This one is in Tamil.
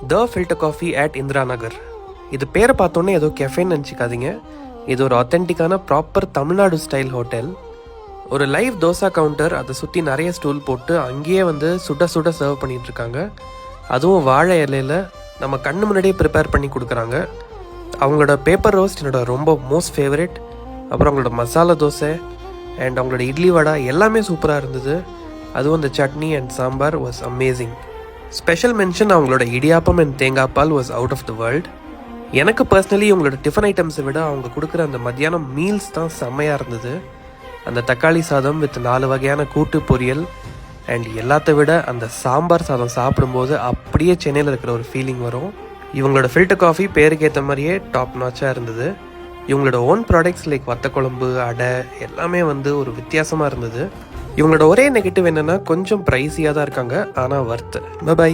The filter coffee at Indira Nagar. இது பேரை பார்த்தோன்னே ஏதோ கெஃபேன்னு நினச்சிக்காதீங்க. இது ஒரு ஆத்தென்டிக்கான ப்ராப்பர் தமிழ்நாடு ஸ்டைல் ஹோட்டல். ஒரு லைவ் தோசா கவுண்டர், அதை சுற்றி நிறைய ஸ்டூல் போட்டு அங்கேயே சுட சுட சர்வ் பண்ணிகிட்ருக்காங்க. அதுவும் வாழை இலையில் நம்ம கண்ணு முன்னாடியே ப்ரிப்பேர் பண்ணி கொடுக்குறாங்க. அவங்களோட பேப்பர் ரோஸ்ட் என்னோட ரொம்ப மோஸ்ட் ஃபேவரட். அப்புறம் அவங்களோட மசாலா தோசை அண்ட் அவங்களோட இட்லி வடை எல்லாமே சூப்பராக இருந்தது. அதுவும் அந்த chutney and sambar was amazing. Special mention அவங்களோட இடியாப்பம் அண்ட் தேங்காய் பால் was out of the world. எனக்கு பர்சனலி உங்களோட டிஃபன் ஐட்டம்ஸை விட அவங்க கொடுக்குற அந்த மத்தியானம் மீல்ஸ் தான் செம்மையாக இருந்தது. அந்த தக்காளி சாதம் வித் 4 வகையான கூட்டு பொரியல் அண்ட் எல்லாத்த விட அந்த சாம்பார் சாதம் சாப்பிடும்போது அப்படியே சென்னையில் இருக்கிற ஒரு ஃபீலிங் வரும். இவங்களோட ஃபில்டர் காஃபி பேருக்கு ஏற்ற மாதிரியே டாப் நாச்சாக இருந்தது. இவங்களோட ஓன் ப்ராடக்ட்ஸ் லைக் வத்த குழம்பு, அடை எல்லாமே ஒரு வித்தியாசமாக இருந்தது. இவங்களோட ஒரே நெகட்டிவ் என்னென்னா கொஞ்சம் ப்ரைஸியாக தான் இருக்காங்க, ஆனால் வர்த்து. பை.